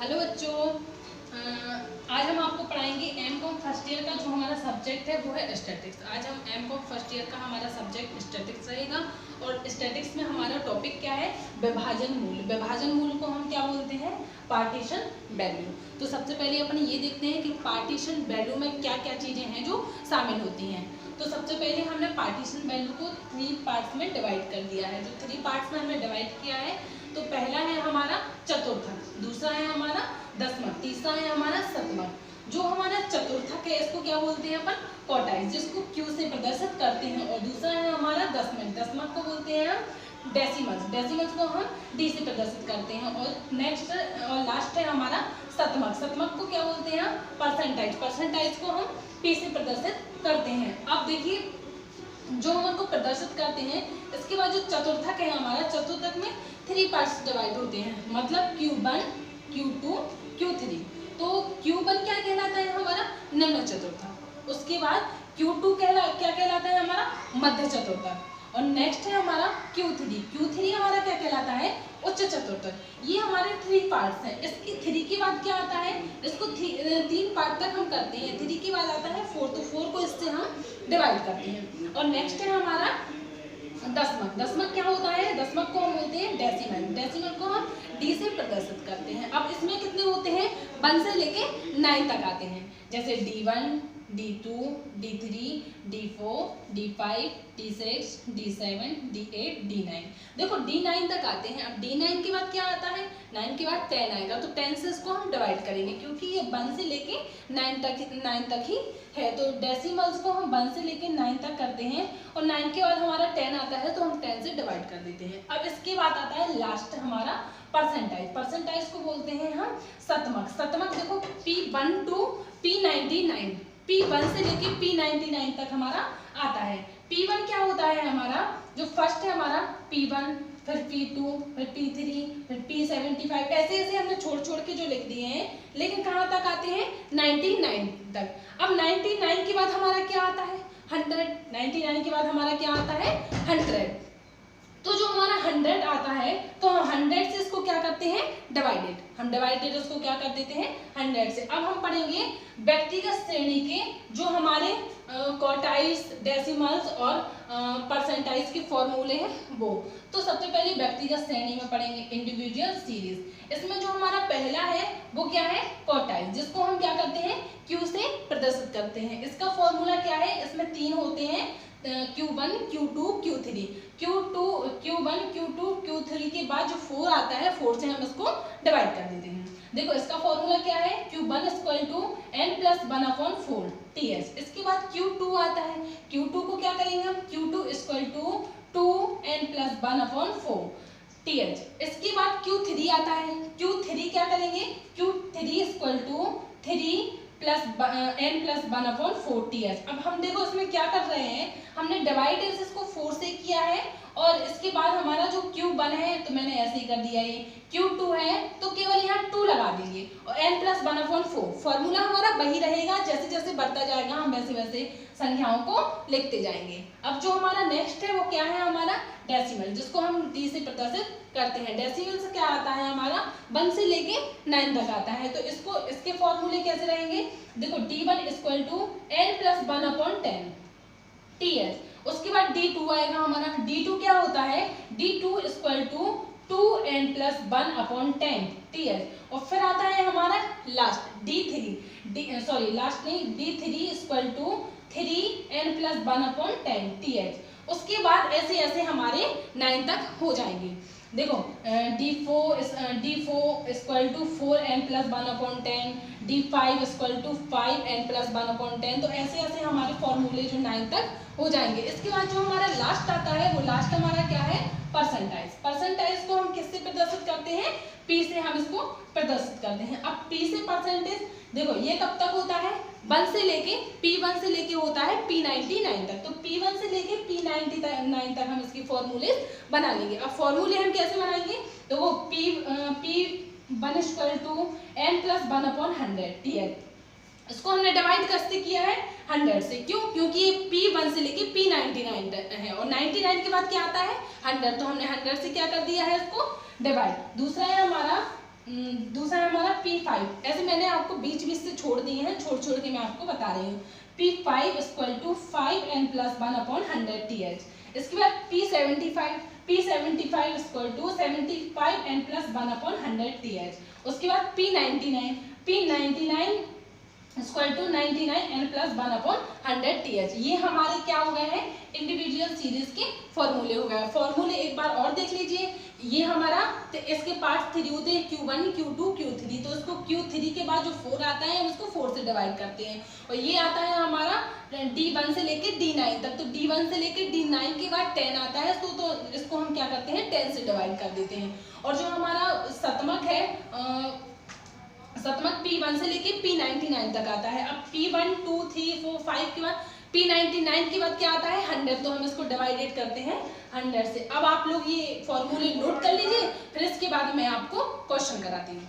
Hello बच्चों, आज हम आपको पढ़ाएंगे एमकॉम फर्स्ट ईयर का जो हमारा सब्जेक्ट है वो है स्टैटिक्स। आज हम एमकॉम फर्स्ट ईयर का हमारा सब्जेक्ट स्टैटिक्स रहेगा और स्टैटिक्स में हमारा टॉपिक क्या है, विभाजन मूल। विभाजन मूल को हम क्या बोलते हैं, पार्टीशन वैल्यू। तो सबसे पहले अपन ये देखते हैं कि पार्टीशन वैल्यू में क्या क्या चीज़ें हैं जो शामिल होती हैं। तो सबसे पहले हमने पार्टीशन वैल्यू को 3 पार्ट्स में डिवाइड कर दिया है। जो 3 पार्ट्स में हमने डिवाइड किया है, तो पहला है हमारा चतुर्थक, दूसरा है हमारा दशमक, तीसरा है हमारा शतमक। जो हमारा चतुर्थक है इसको क्या बोलते हैं अपन, क्वार्टाइल, जिसको क्यू से प्रदर्शित करते हैं। और दूसरा है हमारा दशमक, दशमक को बोलते हैं हम डेसिमल्स, डेसिमल्स को हम डी से प्रदर्शित करते हैं। और नेक्स्ट और लास्ट है हमारा शतमक, शतमक को क्या बोलते हैं, परसेंटाइज, परसेंटाइज को हम पी से प्रदर्शित करते हैं। अब देखिए, जो हम उनको प्रदर्शित करते हैं, इसके बाद जो चतुर्थक है हमारा, चतुर्थक में 3 पार्ट्स डिवाइड होते हैं, मतलब Q1, Q2, Q3। तो Q1 क्या कहलाता है हमारा, निम्न चतुर्थक। उसके बाद Q2 क्या कहलाता है हमारा, मध्य चतुर्थक। और नेक्स्ट है हमारा Q3, Q3 हमारा क्या कहलाता है, उच्च चतुर्थक। ये हमारे 3 पार्ट्स हैं। इसकी 3 के बाद क्या आता है, इसको 3 पार्ट तक हम करते हैं। 3 के बाद आता है 4, तो 4 को इससे हम डिवाइड करते हैं। और नेक्स्ट है हमारा दशमक, दशमक क्या होता है, दशमक को हम बोलते हैं डेसिमल, डेसिमल को हम डी से प्रदर्शित करते हैं। अब इसमें कितने होते हैं, 1 से लेके 9 तक आते हैं, जैसे D1, D2, D3, D4, D5, D6, D7, D8, D9। देखो D9 तक आते हैं। अब D9 के बाद क्या आता है, 9 के बाद 10 आएगा, तो 10 से इसको हम डिवाइड करेंगे, क्योंकि ये 1 से लेके 9 तक ही है। तो डेसिमल्स को हम 1 से लेके 9 तक करते हैं, और 9 के बाद हमारा 10 आता है, तो हम 10 से डिवाइड कर देते हैं। अब इसके बाद आता है लास्ट हमारा परसेंटाइज, परसेंटाइज को बोलते हैं हम शतमक। शतमक देखो P1 to P99, P1 से लेके P99 तक हमारा आता है। P1 क्या होता है हमारा, जो फर्स्ट है हमारा P1, फिर P2, फिर P3, फिर P75, ऐसे ऐसे हमने छोड़ के जो लिख दिए हैं, लेकिन कहाँ तक आते हैं, 99 तक। अब 99 के बाद हमारा क्या आता है, 100, 99 के बाद हमारा क्या आता है, 100। तो जो हमारा 100 आता है, तो हम 100 से इसको क्या करते हैं, डिवाइडेड, हम डिवाइडेड उसको क्या कर देते हैं, 100 से। अब हम पढ़ेंगे व्यक्तिगत श्रेणी के जो हमारे क्वार्टाइल्स, डेसिमल्स और परसेंटाइज के फॉर्मूले हैं वो। तो सबसे पहले व्यक्तिगत श्रेणी में पढ़ेंगे इंडिविजुअल सीरीज। इसमें जो हमारा पहला है वो क्या है, क्वार्टाइल, जिसको हम क्या करते हैं, क्यू से प्रदर्शित करते हैं। इसका फॉर्मूला क्या है, इसमें 3 होते हैं, Q1, Q2, Q3। Q1, Q2, Q3 के बाद जो 4 आता है, 4 से हम इसको डिवाइड कर देते हैं। देखो इसका फॉर्मूला क्या है, Q1 = n+1/4 TH। इसके बाद Q2 आता है, Q2 को क्या करेंगे हम, Q2 = 2n+1/4 TH। इसके बाद Q3 आता है, Q3 क्या करेंगे, Q3 = 3n+1/4 TH। अब हम देखो इसमें क्या कर रहे हैं, हमने डिवाइड इसको 4 से किया है, और इसके बाद हमारा जो Q1 है, तो मैंने ऐसे ही कर दिया। ये Q2 है, तो केवल यहाँ 2 लगा देंगे, और n+1/4 फॉर्मूला हमारा वही रहेगा, जैसे जैसे बढ़ता जाएगा हम वैसे वैसे संख्याओं को लिखते जाएंगे। अब जो हमारा नेक्स्ट है वो क्या है, हमारा डेसिमल, जिसको हम डी से प्रदर्शित करते हैं। डेसिमल से क्या आता है हमारा, 1 से लेके 9 तक आता है। तो इसको, इसके फॉर्मूले कैसे रहेंगे, देखो D1 = n+1/10 TH। उसके बाद D2 आएगा हमारा, D2 क्या होता है, D2 = 2n+1/10 TH। और फिर आता है हमारा लास्ट D3, लास्ट नहीं, D3 = 3n+1/10 TH। उसके बाद ऐसे ऐसे हमारे 9 तक हो जाएंगे। देखो D4 = 4n+1/10, D5 = 5n+1/10। तो ऐसे ऐसे हमारे फॉर्मूले जो 9 तक हो जाएंगे। इसके बाद जो हमारा लास्ट आता है, वो लास्ट हमारा क्या है, परसेंटाइज। परसेंटाइज को हम किससे प्रदर्शित करते हैं, P से हम इसको प्रदर्शित करते हैं। अब P से परसेंटेज, देखो ये कब तक होता है, 1 से लेके P1 से लेके होता है P99 तक। तो P1 से लेके P99 तक हम इसकी फॉर्मूले बना लेंगे। अब फॉर्मूले हम कैसे बनाएंगे, तो वो P1 = n+1/100 TH। इसको हमने डिवाइड कैसे किया है, 100 से। क्यों, क्योंकि ये P1 से लेके P99 है, और 99 के बाद क्या आता है, 100। तो हमने 100 से क्या कर दिया है, इसको डिवाइड। दूसरा है हमारा दूसरा है हमारा P5। ऐसे मैंने आपको बीच बीच से छोड़ दिए हैं, छोड़ छोड़ के मैं आपको बता रही हूँ। P5 equal to 5n+1/100 TH। इसके बाद P75 equal to 75n+1/100 TH। उसके बाद P99 equal to 99n+1/100 TH। ये हमारे क्या हो गए हैं, इंडिविजुअल सीरीज के फॉर्मूले हो गए। फॉर्मूले एक बार और देख लीजिए। ये हमारा, तो इसके पार्ट 3 होते हैं, Q1 Q2 Q3। तो उसको Q3 के बाद जो 4 आता है उसको 4 से डिवाइड करते हैं। और ये आता है हमारा D1 से लेके D9 तक। तो D1 से लेके D9 के बाद 10 आता है, तो इसको हम क्या करते हैं, 10 से डिवाइड कर देते हैं। और जो हमारा शतमक है, शतमक P1 से लेके P99 तक आता है। अब P1 2 3 4 5 के बाद P99 के बाद क्या आता है, 100। तो हम इसको डिवाइडेड करते हैं 100 से। अब आप लोग ये फॉर्मूले नोट कर लीजिए, फिर इसके बाद मैं आपको क्वेश्चन कराती हूँ।